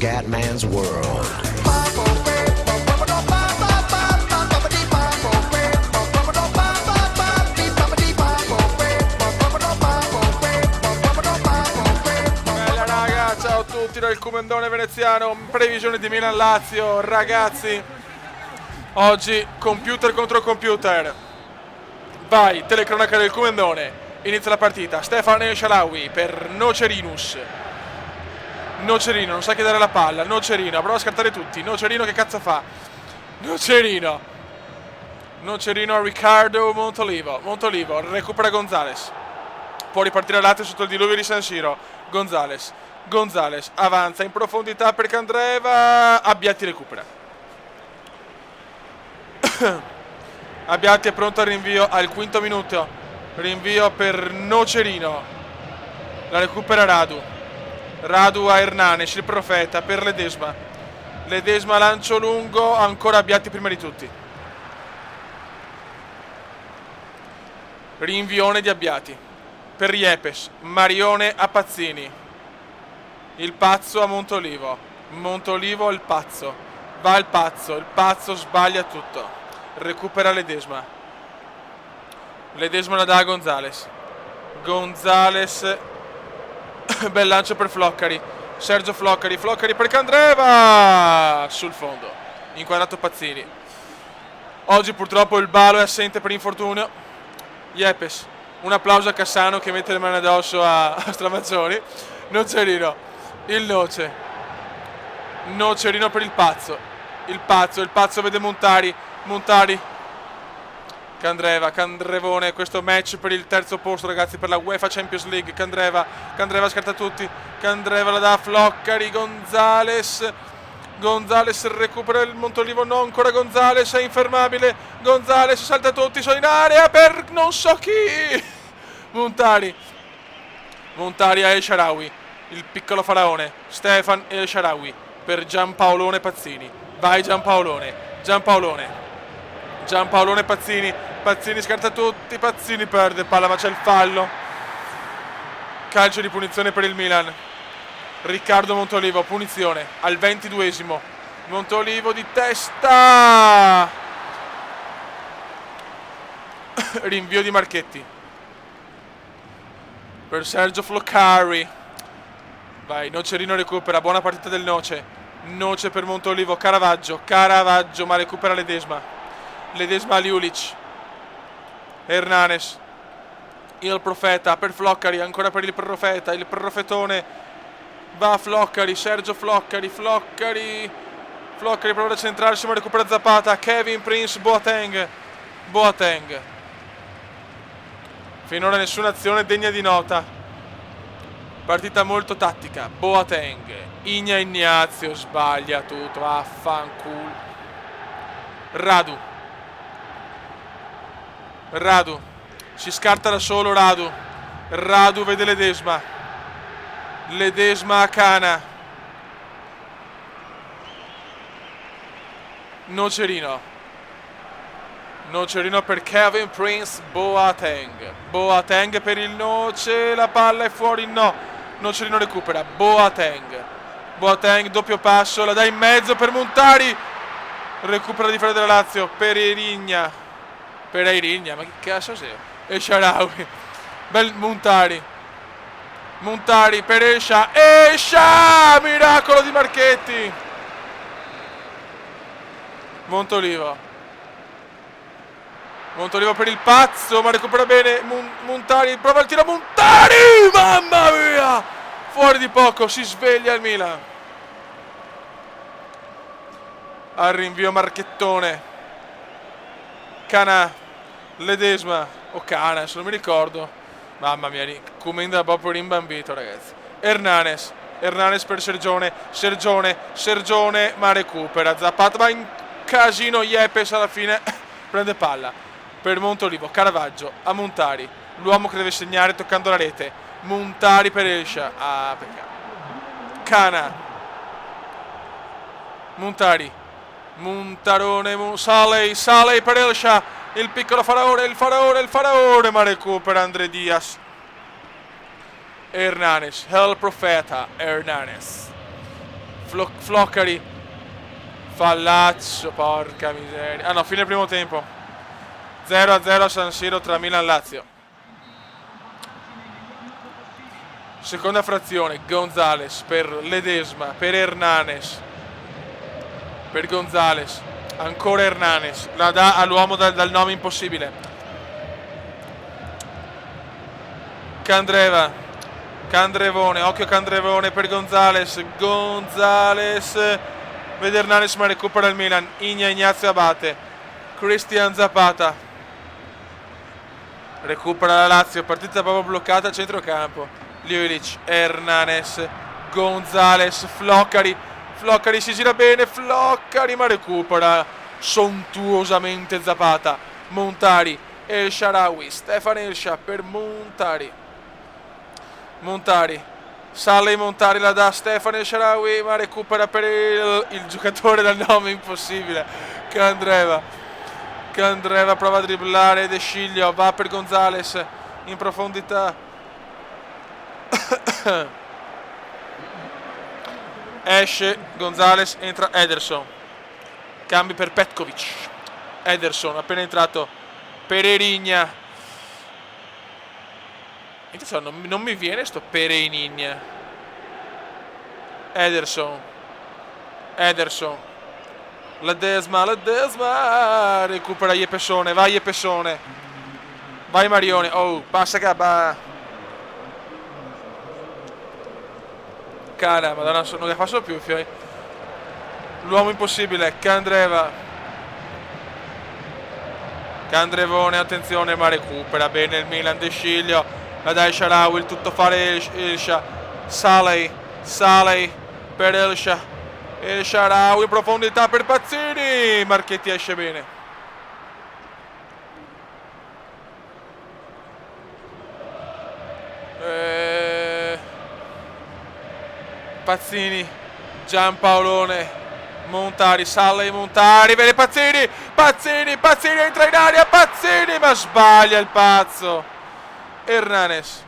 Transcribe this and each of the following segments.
Scatman's World. Bella raga, ciao a tutti dal Comendone veneziano, previsione di Milan-Lazio, ragazzi, oggi computer contro computer, vai, telecronaca del Comendone, inizia la partita, Stefan El Shaarawy per Nocerinus, Nocerino, non sa chi dare la palla, Nocerino, prova a scartare tutti, Nocerino che cazzo fa? Nocerino a Riccardo Montolivo, recupera Gonzalez, può ripartire Lazio sotto il diluvio di San Siro, Gonzalez avanza in profondità per Candreva, Abbiati recupera. Abbiati è pronto al rinvio al quinto minuto, rinvio per Nocerino, la recupera Radu a Hernanes, il profeta per Ledesma lancio lungo, ancora Abbiati prima di tutti, rinvione di Abbiati per Yepes, Marione a Pazzini, il pazzo a Montolivo il pazzo, va il pazzo sbaglia tutto, recupera Ledesma la dà a Gonzalez, bel lancio per Floccari, Sergio Floccari per Candreva, sul fondo, inquadrato Pazzini. Oggi purtroppo il Balo è assente per infortunio. Yepes, un applauso a Cassano che mette le mani addosso a Stramazzoni. Nocerino, Nocerino per il pazzo vede Montari, Candrevone, questo match per il terzo posto ragazzi per la UEFA Champions League. Candreva scarta tutti, Candreva la dà a Floccari, Gonzalez recupera il Montolivo, no ancora Gonzalez, è infermabile, Gonzalez salta tutti, sono in area per non so chi, Montari a El Shaarawy, il piccolo faraone, Stefan El Shaarawy per Giampaolone Pazzini, vai Giampaolone Pazzini scarta tutti, Pazzini perde palla ma c'è il fallo, calcio di punizione per il Milan. Riccardo Montolivo, punizione al 22esimo, Montolivo di testa, rinvio di Marchetti per Sergio Floccari, vai Nocerino recupera, buona partita del Noce per Montolivo, Caravaggio ma recupera Ledesma a Liulic, Hernanes, il profeta per Floccari, ancora per il profetone, va Floccari, Sergio Floccari prova a centrarsi ma recupera Zapata, Kevin Prince Boateng, finora nessuna azione degna di nota, partita molto tattica, Boateng, Ignazio sbaglia tutto, affanculo, Radu, si scarta da solo Radu vede Ledesma a Cana, Nocerino per Kevin Prince Boateng per il Noce, la palla è fuori, no, Nocerino recupera, Boateng doppio passo, la dà in mezzo per Montari, recupera la difesa della Lazio per Irigna, ma che cazzo sei? E Shaarawy, bel Montari per Escia, miracolo di Marchetti, Montolivo per il pazzo ma recupera bene Montari, prova il tiro Montari, mamma mia, fuori di poco, si sveglia il Milan, al rinvio Marchettone, Cana, Ledesma o Cana, se non mi ricordo, mamma mia, Comenda proprio rimbambito ragazzi, Hernanes per Sergione ma recupera, Zapata va in casino, Yepes alla fine prende palla per Montolivo, Caravaggio a Montari, l'uomo che deve segnare toccando la rete, Montari per Escia, peccato, Cana, Montarone, Saleh per Escia, il piccolo faraone, ma recupera André Diaz, Hernanes, il profeta Hernanes, Floccari. Fallaccio, porca miseria. Ah no, fine primo tempo. 0-0 a San Siro tra Milan e Lazio. Seconda frazione, Gonzales per Ledesma, per Hernanes. Per Gonzales. Ancora Hernanes. La dà all'uomo dal nome impossibile. Candrevone, occhio Candrevone per Gonzales. Gonzales. Vede Hernanes ma recupera il Milan. Ignazio Abate. Cristian Zapata. Recupera la Lazio. Partita proprio bloccata a centrocampo. Ljulic, Hernanes, Gonzales, Floccari. Floccari si gira bene. Floccari ma recupera sontuosamente Zapata. Montari. El Shaarawy. Stefan Elsha per Montari. Sale Montari, la dà Stefan El Shaarawy ma recupera per il giocatore dal nome impossibile, Candreva prova a dribblare De Sciglio, va per Gonzales in profondità. Esce Gonzales, entra Ederson, cambi per Petkovic. Ederson appena entrato per Erigna. Non mi viene sto Pereininha. Ederson. Ledesma. Recupera Iepessone. Vai Iepessone. Vai Marione. Oh, passa Gabà. Cara, madonna, non ne faccio più. L'uomo impossibile. Candrevone, attenzione, ma recupera bene il Milan. De Sciglio. La dai Shaarawy, il tutto fare Elsha. Saleh per Elsha. El Shaarawy in profondità per Pazzini. Marchetti esce bene. Pazzini, Giampaolone, Montari, vede Pazzini entra in aria, Pazzini ma sbaglia il pazzo. Hernanes,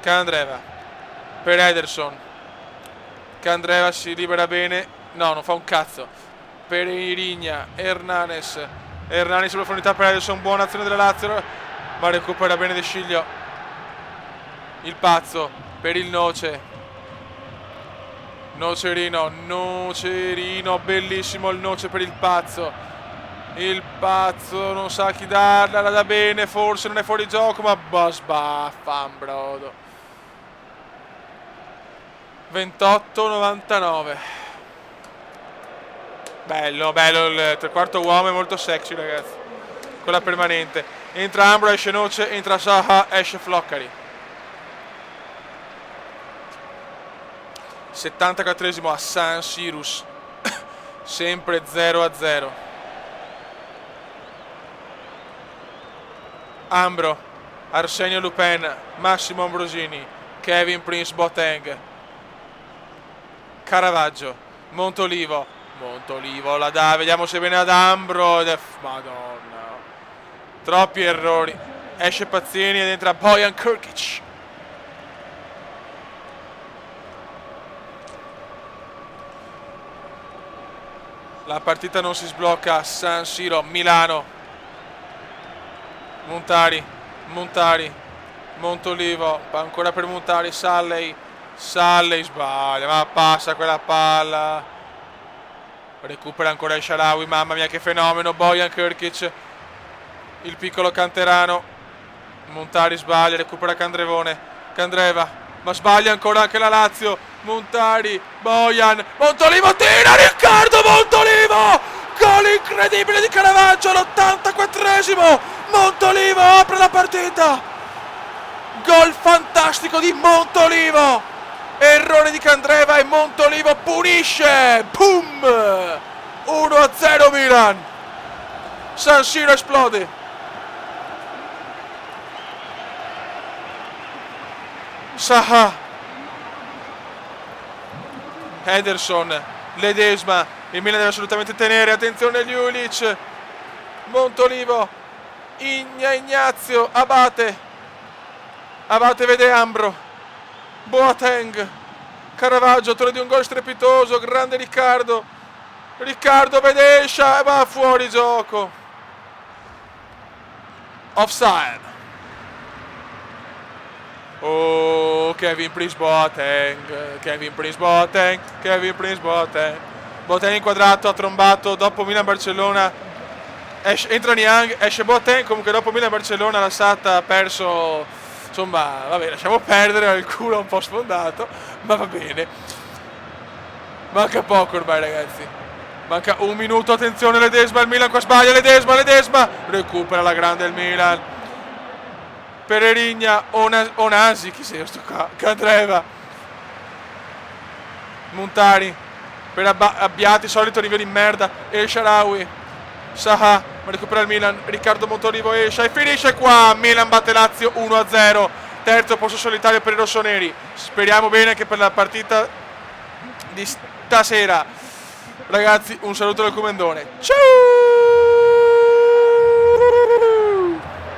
Candreva per Ederson. Candreva si libera bene, no, non fa un cazzo. Per Erigna, Hernanes sulla profondità per Ederson, buona azione della Lazio, ma recupera bene De Sciglio. Il pazzo per il Nocerino, bellissimo il Noce per il pazzo. Il pazzo non sa chi darla, la dà bene, forse non è fuori gioco, ma fanbrodo. 28-99. Bello il trequarto uomo, è molto sexy ragazzi. Quella permanente. Entra Ambro, esce Noce, entra Zaha, esce Floccari. 74esimo a San Sirus. Sempre 0-0. Ambro, Arsenio Lupin, Massimo Ambrosini, Kevin Prince Boateng, Caravaggio, Montolivo la dà, vediamo se viene ad Ambro madonna, troppi errori. Esce Pazzini ed entra Bojan Krkic. La partita non si sblocca a San Siro, Milano. Montari, Montolivo, ancora per Montari, Saleh sbaglia, ma passa quella palla. Recupera ancora il Shaarawy, mamma mia che fenomeno, Bojan Krkic, il piccolo canterano. Montari sbaglia, recupera Candreva, ma sbaglia ancora anche la Lazio. Montari, Bojan, Montolivo tira, Riccardo Montolivo, gol incredibile di Caravaggio all'84esimo. Montolivo apre la partita, gol fantastico di Montolivo, errore di Candreva e Montolivo punisce, boom, 1-0 Milan. San Siro esplode. Zaha, Ederson, Ledesma, il Milan deve assolutamente tenere, attenzione Ljulic, Montolivo, Ignazio, Abate vede Ambro, Boateng, Caravaggio, autore di un gol strepitoso, grande Riccardo. Riccardo Vedescia e va fuori gioco. Offside. Oh, Kevin Prince Boateng. Kevin Prince Boateng. Kevin Prince Boateng. Boateng inquadrato, ha trombato dopo Milan-Barcellona. Entra Niang, esce Boateng. Comunque dopo Milan-Barcellona la Sata ha perso. Insomma, vabbè, lasciamo perdere, ha il culo un po' sfondato, ma va bene. Manca poco ormai, ragazzi. Manca un minuto, attenzione Ledesma, il Milan qua sbaglia, Ledesma. Recupera la grande il Milan. Pereigna, Onasi, chi sei sto qua? Candreva. Montari. Per Abbiati, solito rinvio di merda. El Shaarawy. Saha, ma recupera il Milan. Riccardo Montolivo esce e finisce qua. Milan batte Lazio 1-0. Terzo posto solitario per i rossoneri. Speriamo bene che per la partita di stasera. Ragazzi, un saluto dal Comendone. Ciao!